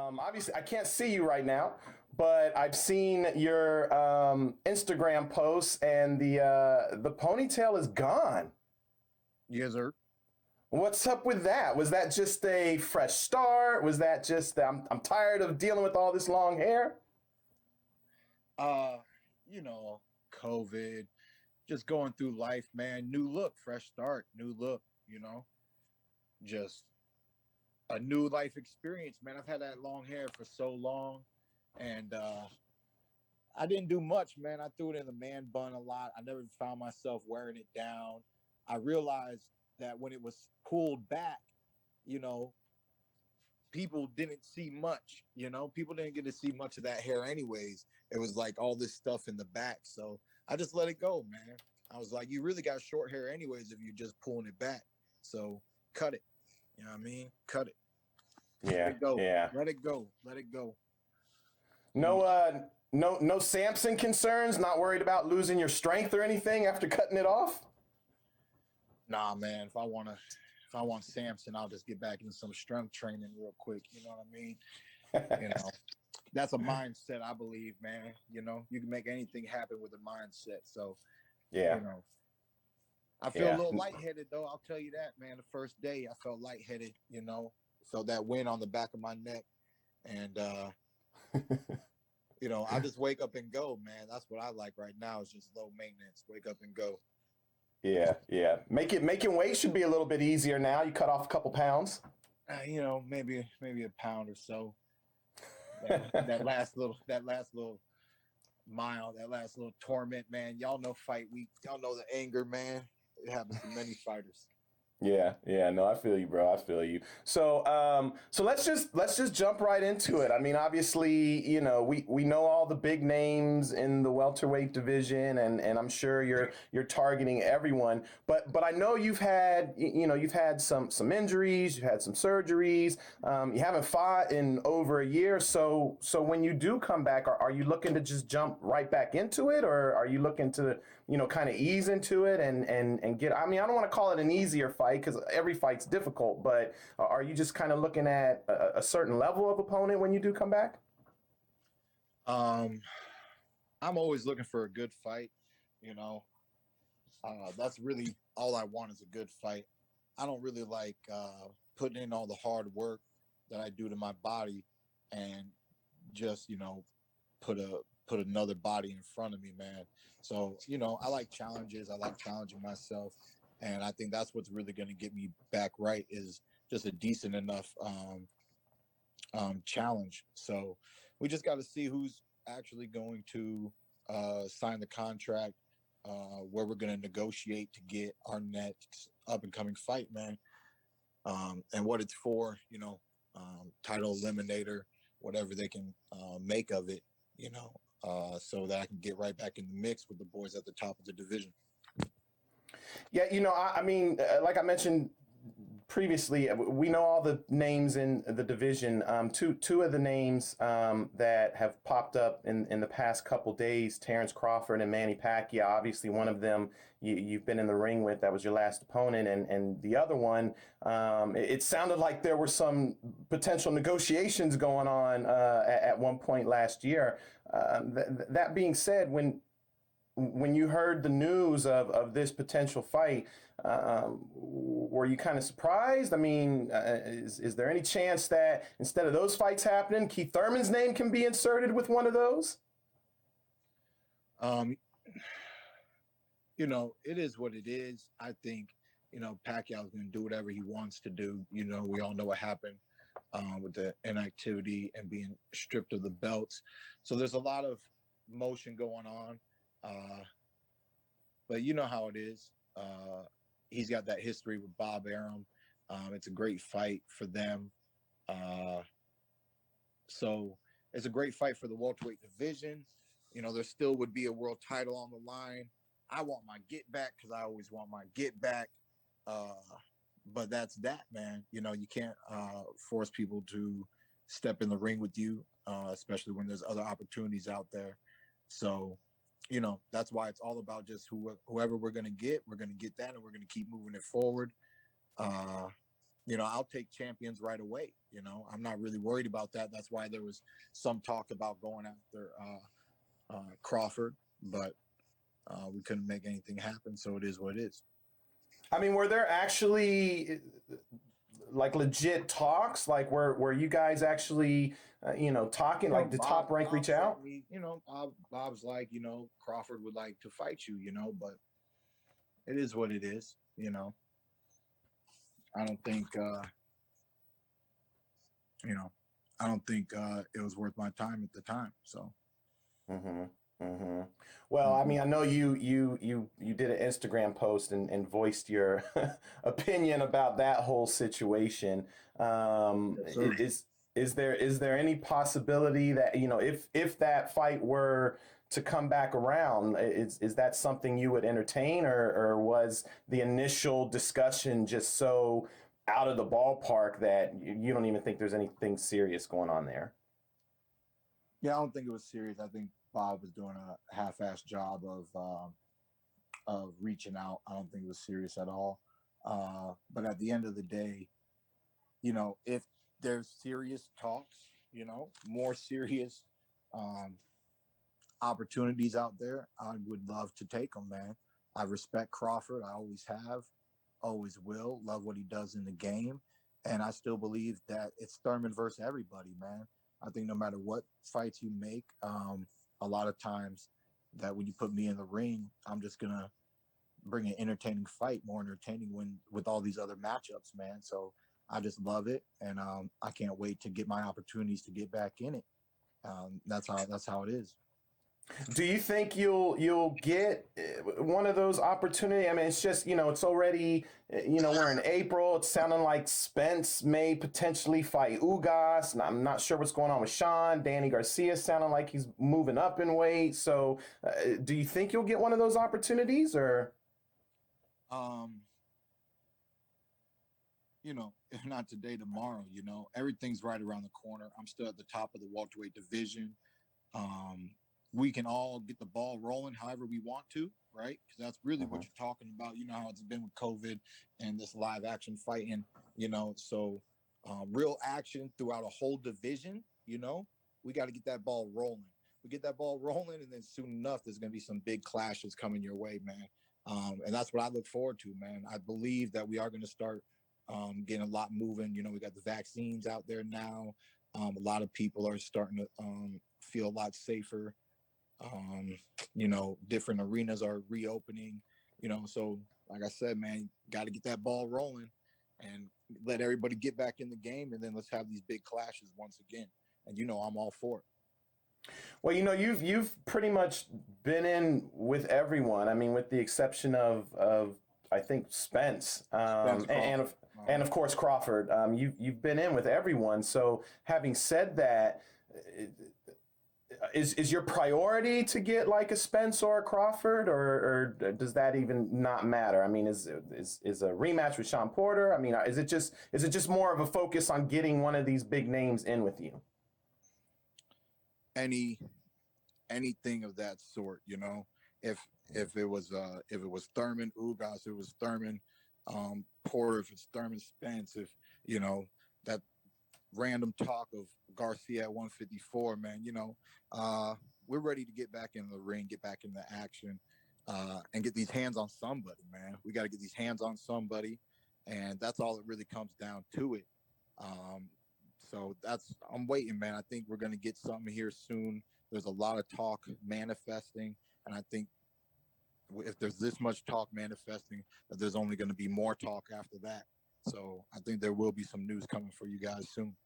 Obviously, I can't see you right now, but I've seen your Instagram posts, and the ponytail is gone. Yes, sir. What's up with that? Was that just a fresh start? Was that just I'm tired of dealing with all this long hair? Uh, COVID, just going through life, man. New look, fresh start, new look, just a new life experience, man. I've had that long hair for so long, and I didn't do much, man. I threw it in the man bun a lot. I never found myself wearing it down. I realized that when it was pulled back, you know, people didn't see much, people didn't get to see much of that hair anyways. It was like all this stuff in the back. So I just let it go, man. I was like, you really got short hair anyways if you're just pulling it back. So cut it. You know what I mean? Cut it. Let Yeah, it go. yeah. Let it go. Let it go. No, no Samson concerns. Not worried about losing your strength or anything after cutting it off. Nah, man. If I want Samson, I'll just get back into some strength training real quick. You know what I mean? You know, that's a mindset, I believe, man. You can make anything happen with a mindset. So, you Yeah, know, I feel a yeah, little lightheaded though. I'll tell you that, man. The first day I felt lightheaded, felt that wind on the back of my neck. And I just wake up and go, man. That's what I like right now is just low maintenance. Wake up and go. yeah, yeah. Making weight should be a little bit easier now. You cut off a couple pounds. Maybe a pound or so. That last little mile, that last little torment, man. Y'all know fight week. Y'all know the anger, man. It happens to many fighters. Yeah, yeah, no, I feel you, bro. I feel you. So let's just jump right into it. I mean, obviously, we know all the big names in the welterweight division, and I'm sure you're targeting everyone. But I know you've had some injuries, you've had some surgeries. You haven't fought in over a year. So when you do come back, are you looking to just jump right back into it, or are you looking to kind of ease into it and get? I mean, I don't want to call it an easier fight because every fight's difficult, but are you just kind of looking at a certain level of opponent when you do come back? Um, I'm always looking for a good fight. You know, that's really all I want is a good fight. I don't really like putting in all the hard work that I do to my body and just put another body in front of me, man. So I like challenges. I like challenging myself, and I think that's what's really going to get me back right is just a decent enough challenge. So we just got to see who's actually going to sign the contract, where we're going to negotiate to get our next up and coming fight, man. And what it's for, title eliminator, whatever they can make of it, so that I can get right back in the mix with the boys at the top of the division. Yeah, I mean, like I mentioned previously, we know all the names in the division. Two of the names that have popped up in the past couple days: Terence Crawford and Manny Pacquiao. Obviously, one of them you've been in the ring with. That was your last opponent, and the other one, it sounded like there were some potential negotiations going on at one point last year. That being said, when you heard the news of this potential fight, were you kind of surprised? I mean, is there any chance that instead of those fights happening, Keith Thurman's name can be inserted with one of those? Um, it is what it is. I think, Pacquiao's going to do whatever he wants to do. We all know what happened with the inactivity and being stripped of the belts. So there's a lot of motion going on. Uh, but you know how it is. He's got that history with Bob Arum. It's a great fight for them. Uh, so it's a great fight for the welterweight division. There still would be a world title on the line. I want my get back because I always want my get back. Uh, but that's that, man. You can't force people to step in the ring with you, especially when there's other opportunities out there. So, that's why it's all about just whoever we're going to get that, and we're going to keep moving it forward. Uh, I'll take champions right away. I'm not really worried about that. That's why there was some talk about going after Crawford, but we couldn't make anything happen. So it is what it is. I mean, were there actually like legit talks? Like, were you guys actually, talking? Like, did Top Rank reach out? Me, Bob's like, Crawford would like to fight you, but it is what it is. I don't think, I don't think it was worth my time at the time. So. Mm-hmm. Mm-hmm. Well, I mean, I know you did an Instagram post and voiced your opinion about that whole situation. Yes, Is there any possibility that, if that fight were to come back around, is that something you would entertain, or was the initial discussion just so out of the ballpark that you don't even think there's anything serious going on there? Yeah, I don't think it was serious. I think Bob was doing a half-assed job of reaching out. I don't think it was serious at all. But at the end of the day, if there's serious talks, more serious um, opportunities out there, I would love to take them, man. I respect Crawford. I always have, always will. Love what he does in the game. And I still believe that it's Thurman versus everybody, man. I think no matter what fights you make, a lot of times that when you put me in the ring, I'm just going to bring an entertaining fight, more entertaining with all these other matchups, man. So I just love it. And I can't wait to get my opportunities to get back in it. That's how it is. Do you think you'll get one of those opportunities? I mean, it's just, it's already, we're in April. It's sounding like Spence may potentially fight Ugas. And I'm not sure what's going on with Sean. Danny Garcia sounding like he's moving up in weight. So do you think you'll get one of those opportunities, or? Um, if not today, tomorrow, everything's right around the corner. I'm still at the top of the welterweight division. Um, we can all get the ball rolling however we want to, right? Because that's really what you're talking about. You know how it's been with COVID and this live action fighting, so real action throughout a whole division, we got to get that ball rolling. We get that ball rolling, and then soon enough, there's going to be some big clashes coming your way, man. And that's what I look forward to, man. I believe that we are going to start getting a lot moving. We got the vaccines out there now. A lot of people are starting to feel a lot safer. Um, different arenas are reopening, so like I said, man, got to get that ball rolling and let everybody get back in the game. And then let's have these big clashes once again. And, I'm all for it. Well, you've pretty much been in with everyone. I mean, with the exception of I think Spence, and of course Crawford. You've been in with everyone. So having said that, is your priority to get like a Spence or a Crawford, or does that even not matter? I mean, is a rematch with Sean Porter? I mean, is it just more of a focus on getting one of these big names in with you? Anything of that sort, if it was Thurman Ugas, it was Thurman Porter, if it's Thurman Spence, if that random talk of Garcia at 154, man, we're ready to get back in the ring, get back in the action, and get these hands on somebody, man. We got to get these hands on somebody, and that's all it really comes down to it. So I'm waiting, man. I think we're going to get something here soon. There's a lot of talk manifesting, and I think if there's this much talk manifesting, that there's only going to be more talk after that. So I think there will be some news coming for you guys soon.